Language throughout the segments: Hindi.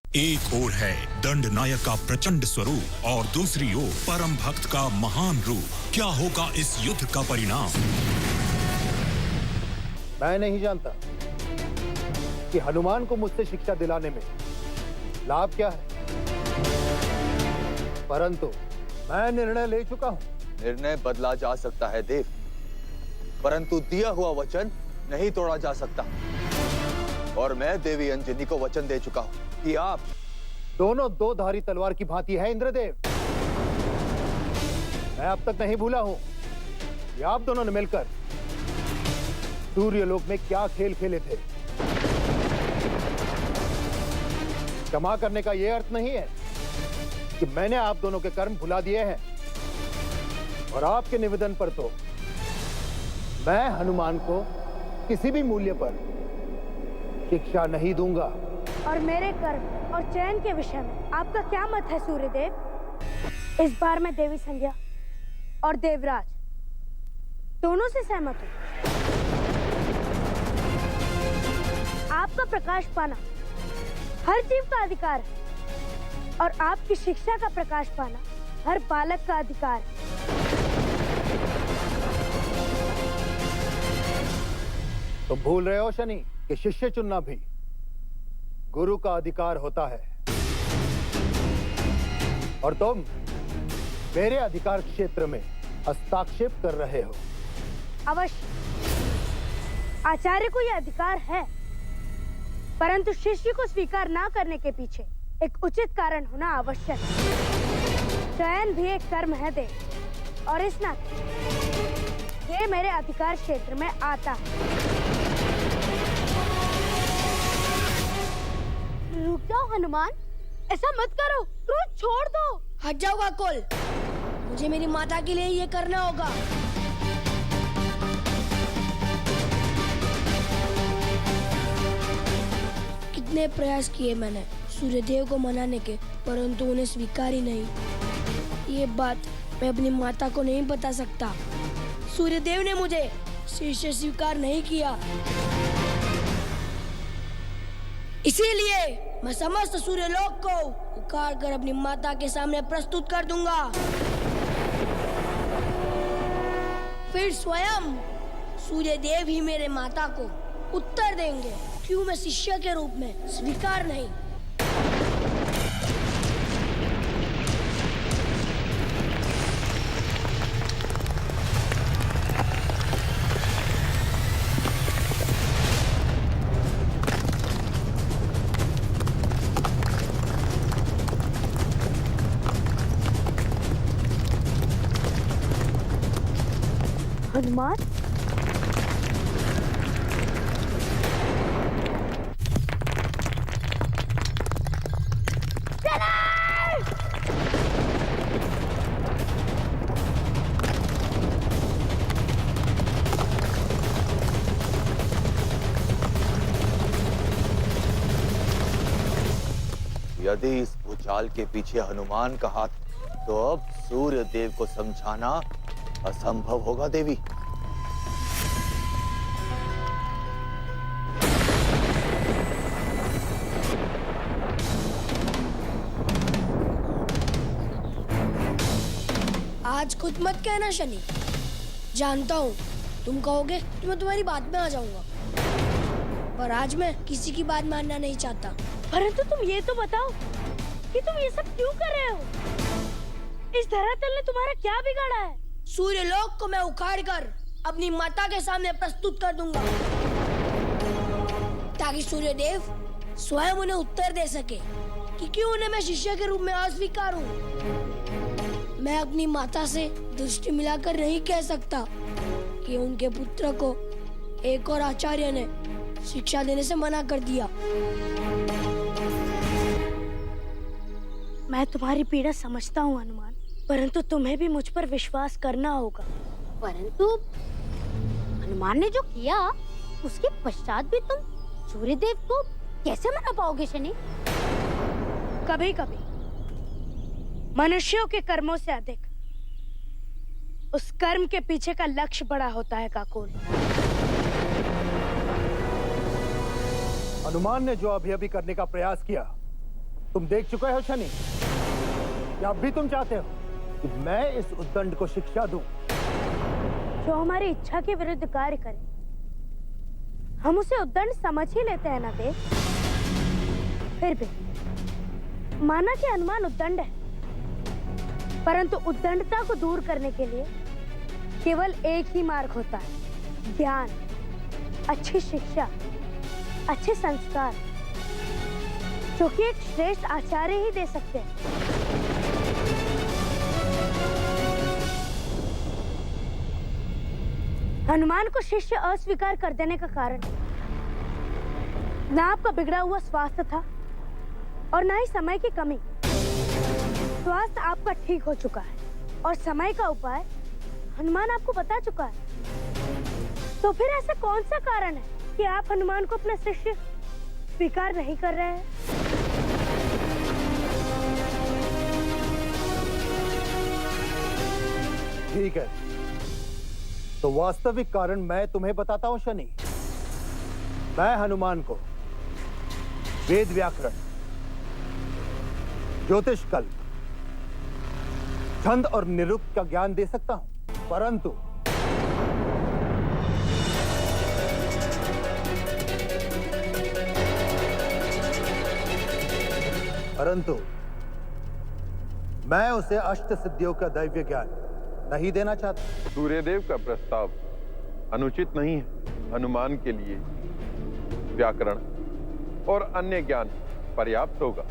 एक ओर है दंड नायक का प्रचंड स्वरूप और दूसरी ओर परम भक्त का महान रूप। क्या होगा इस युद्ध का परिणाम? मैं नहीं जानता कि हनुमान को मुझसे शिक्षा दिलाने में लाभ क्या है, परंतु मैं निर्णय ले चुका हूं। निर्णय बदला जा सकता है देव, परंतु दिया हुआ वचन नहीं तोड़ा जा सकता। और मैं देवी अंजनी को वचन दे चुका हूं कि आप दोनों दो धारी तलवार की भांति है इंद्रदेव। मैं अब तक नहीं भूला हूं कि आप दोनों ने मिलकर सूर्यलोक में क्या खेल खेले थे। क्षमा करने का यह अर्थ नहीं है कि मैंने आप दोनों के कर्म भुला दिए हैं, और आपके निवेदन पर तो मैं हनुमान को किसी भी मूल्य पर शिक्षा नहीं दूंगा। और मेरे कर्म और चयन के विषय में आपका क्या मत है सूर्यदेव? इस बार मैं देवी संध्या और देवराज दोनों से सहमत हूं। आपका प्रकाश पाना हर जीव का अधिकार है, और आपकी शिक्षा का प्रकाश पाना हर बालक का अधिकार है। तुम भूल रहे हो शनि कि शिष्य चुनना भी गुरु का अधिकार होता है, और तुम मेरे अधिकार क्षेत्र में हस्तक्षेप कर रहे हो। अवश्य आचार्य को यह अधिकार है, परंतु शिष्य को स्वीकार ना करने के पीछे एक उचित कारण होना आवश्यक है। चयन भी एक कर्म है देव, और इस नाते ये मेरे अधिकार क्षेत्र में आता है। रुक जाओ हनुमान, ऐसा मत करो, क्रोध छोड़ दो। हट जाओ काकोल, मुझे मेरी माता के लिए ये करना होगा। कितने प्रयास किए मैंने सूर्यदेव को मनाने के, परंतु उन्हें स्वीकार ही नहीं। ये बात मैं अपनी माता को नहीं बता सकता। सूर्यदेव ने मुझे शिष्य स्वीकार नहीं किया, इसीलिए मैं समस्त सूर्यलोक को उखाड़ कर अपनी माता के सामने प्रस्तुत कर दूंगा। फिर स्वयं सूर्यदेव ही मेरे माता को उत्तर देंगे क्यों मैं शिष्य के रूप में स्वीकार नहीं। हनुमान, यदि इस भूचाल के पीछे हनुमान का हाथ, तो अब सूर्य देव को समझाना असंभव होगा देवी। आज खुद मत कहना शनि, जानता हूँ तुम कहोगे तो मैं तुम्हारी बात में आ जाऊंगा, पर आज मैं किसी की बात मानना नहीं चाहता। परंतु तुम ये तो बताओ कि तुम ये सब क्यों कर रहे हो? इस धरातल ने तुम्हारा क्या बिगाड़ा है? सूर्यलोक को मैं उखाड़ कर अपनी माता के सामने प्रस्तुत कर दूंगा, ताकि सूर्यदेव स्वयं उन्हें उत्तर दे सके कि क्यों उन्हें मैं शिष्य के रूप में अस्वीकार हूँ। मैं अपनी माता से दृष्टि मिलाकर नहीं कह सकता कि उनके पुत्र को एक और आचार्य ने शिक्षा देने से मना कर दिया। मैं तुम्हारी पीड़ा समझता हूँ हनुमान, परंतु तुम्हें भी मुझ पर विश्वास करना होगा। परंतु हनुमान ने जो किया उसके पश्चात भी तुम सूर्यदेव को कैसे मना पाओगे शनि? कभी कभी मनुष्यों के कर्मों से अधिक उस कर्म के पीछे का लक्ष्य बड़ा होता है काकोल। हनुमान ने जो अभी अभी करने का प्रयास किया तुम देख चुके हो शनि? या अब भी तुम चाहते हो कि मैं इस उद्दंड को शिक्षा दूं? जो हमारी इच्छा के विरुद्ध कार्य करे, हम उसे उद्दंड समझ ही लेते हैं ना देव। फिर भी माना कि हनुमान उद्दंड है, परंतु उद्दंडता को दूर करने के लिए केवल एक ही मार्ग होता है, ज्ञान, अच्छी शिक्षा, अच्छे संस्कार, जो कि एक श्रेष्ठ आचार्य ही दे सकते हैं। हनुमान को शिष्य अस्वीकार कर देने का कारण ना आपका बिगड़ा हुआ स्वास्थ्य था और ना ही समय की कमी। स्वास्थ्य आपका ठीक हो चुका है और समय का उपाय हनुमान आपको बता चुका है। तो फिर ऐसा कौन सा कारण है कि आप हनुमान को अपना शिष्य स्वीकार नहीं कर रहे हैं? ठीक है, तो वास्तविक कारण मैं तुम्हें बताता हूं शनि। मैं हनुमान को वेद व्याकरण, ज्योतिष कल्प, छंद और निरुक्त का ज्ञान दे सकता हूं, परंतु मैं उसे अष्ट सिद्धियों का दैव्य ज्ञान नहीं देना चाहता। सूर्यदेव का प्रस्ताव अनुचित नहीं है। हनुमान के लिए व्याकरण और अन्य ज्ञान पर्याप्त होगा।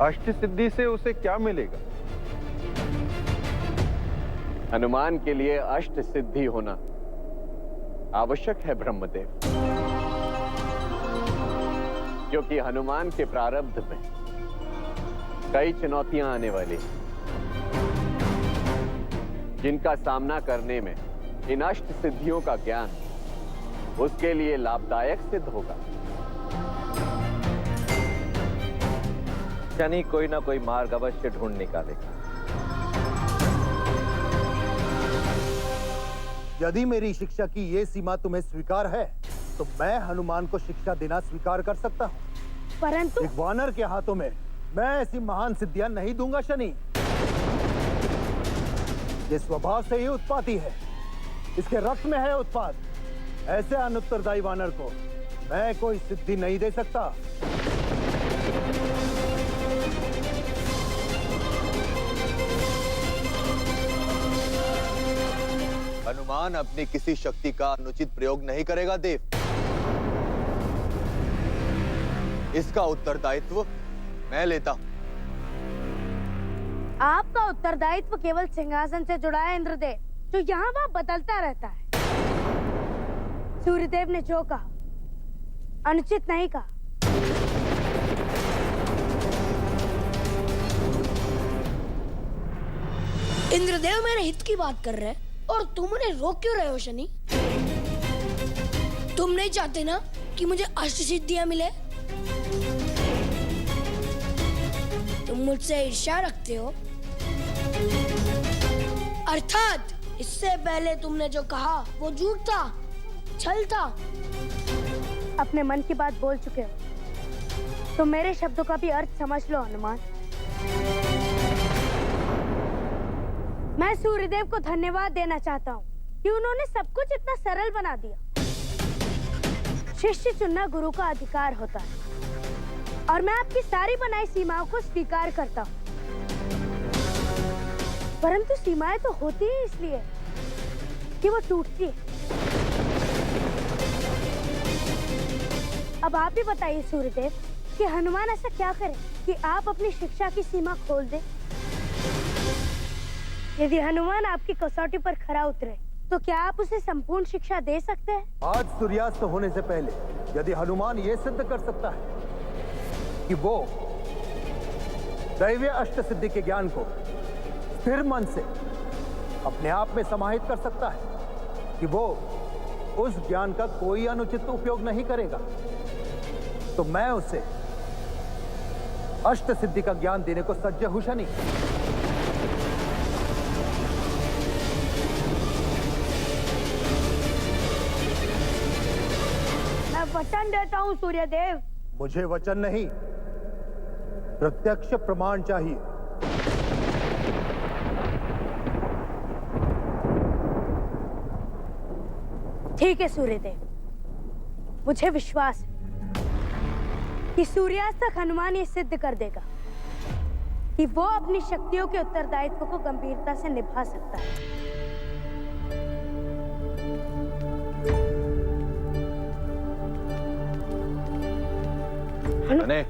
अष्ट सिद्धि से उसे क्या मिलेगा? हनुमान के लिए अष्ट सिद्धि होना आवश्यक है ब्रह्मदेव, क्योंकि हनुमान के प्रारब्ध में कई चुनौतियां आने वाली हैं, जिनका सामना करने में इन अष्ट सिद्धियों का ज्ञान उसके लिए लाभदायक सिद्ध होगा। शनि कोई ना कोई मार्ग अवश्य ढूंढ निकालेगा। यदि मेरी शिक्षा की ये सीमा तुम्हें स्वीकार है, तो मैं हनुमान को शिक्षा देना स्वीकार कर सकता हूँ। परंतु एक वानर के हाथों में मैं ऐसी महान सिद्धियां नहीं दूंगा शनि। ये स्वभाव से ही उत्पाती है, इसके रक्त में है उत्पात। ऐसे अनुत्तरदायी वानर को मैं कोई सिद्धि नहीं दे सकता। हनुमान अपनी किसी शक्ति का अनुचित प्रयोग नहीं करेगा देव। इसका उत्तरदायित्व मैं लेता हूं। आपका उत्तरदायित्व केवल सिंहासन से जुड़ा है इंद्रदेव, जो यहाँ वहाँ बदलता रहता है। सूर्यदेव ने जो कहा अनुचित नहीं कहा। इंद्रदेव मेरे हित की बात कर रहे हैं और तुम उन्हें रोक क्यों रहे हो शनि? तुम नहीं चाहते ना कि मुझे अष्ट सिद्धियां मिले? तुम मुझसे ईर्ष्या रखते हो। अर्थात इससे पहले तुमने जो कहा वो झूठ था, छल था। अपने मन की बात बोल चुके हो, तो मेरे शब्दों का भी अर्थ समझ लो हनुमान। मैं सूर्यदेव को धन्यवाद देना चाहता हूँ कि उन्होंने सब कुछ इतना सरल बना दिया। शिष्य चुनना गुरु का अधिकार होता है और मैं आपकी सारी बनाई सीमाओं को स्वीकार करता हूँ, परंतु सीमाएं तो होती ही इसलिए कि वो टूटती है। अब आप ही बताइए सूर्यदेव कि हनुमान ऐसा क्या करे कि आप अपनी शिक्षा की सीमा खोल दें। यदि हनुमान आपकी कसौटी पर खरा उतरे, तो क्या आप उसे संपूर्ण शिक्षा दे सकते हैं? आज सूर्यास्त होने से पहले यदि हनुमान ये सिद्ध कर सकता है कि वो दैवीय अष्ट सिद्धि के ज्ञान को स्थिर मन से अपने आप में समाहित कर सकता है, कि वो उस ज्ञान का कोई अनुचित उपयोग नहीं करेगा, तो मैं उसे अष्ट सिद्धि का ज्ञान देने को सज्ज हूं शनि। मैं वचन देता हूँ सूर्यदेव मुझे वचन नहीं, प्रत्यक्ष प्रमाण चाहिए। ठीक है सूर्यदेव, मुझे विश्वास है कि सूर्यास्त तक हनुमान ये सिद्ध कर देगा कि वो अपनी शक्तियों के उत्तरदायित्व को गंभीरता से निभा सकता है। शनै,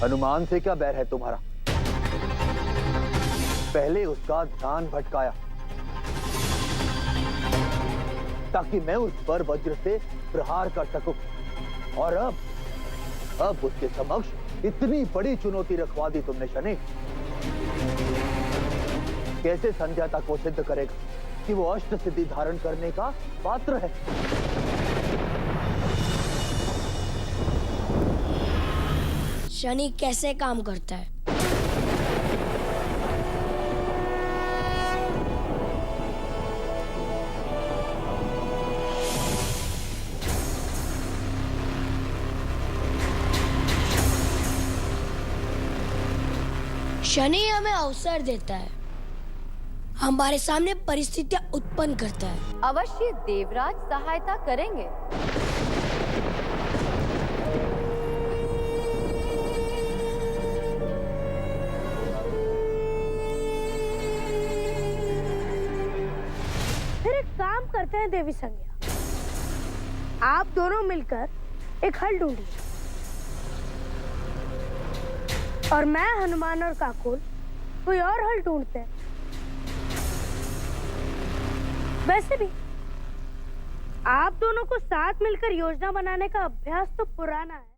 हनुमान से क्या बैर है तुम्हारा? पहले उसका ध्यान भटकाया ताकि मैं उस पर वज्र से प्रहार कर सकूं, और अब उसके समक्ष इतनी बड़ी चुनौती रखवा दी तुमने शनै। कैसे संध्या तक वो सिद्ध करेगा कि वो अष्ट सिद्धि धारण करने का पात्र है? शनि कैसे काम करता है? शनि हमें अवसर देता है, हमारे सामने परिस्थितियां उत्पन्न करता है। अवश्य देवराज सहायता करेंगे। फिर एक काम करते हैं देवी संज्ञा, आप दोनों मिलकर एक हल ढूंढिए और मैं, हनुमान और काकोल कोई और हल ढूंढते हैं। वैसे भी आप दोनों को साथ मिलकर योजना बनाने का अभ्यास तो पुराना है।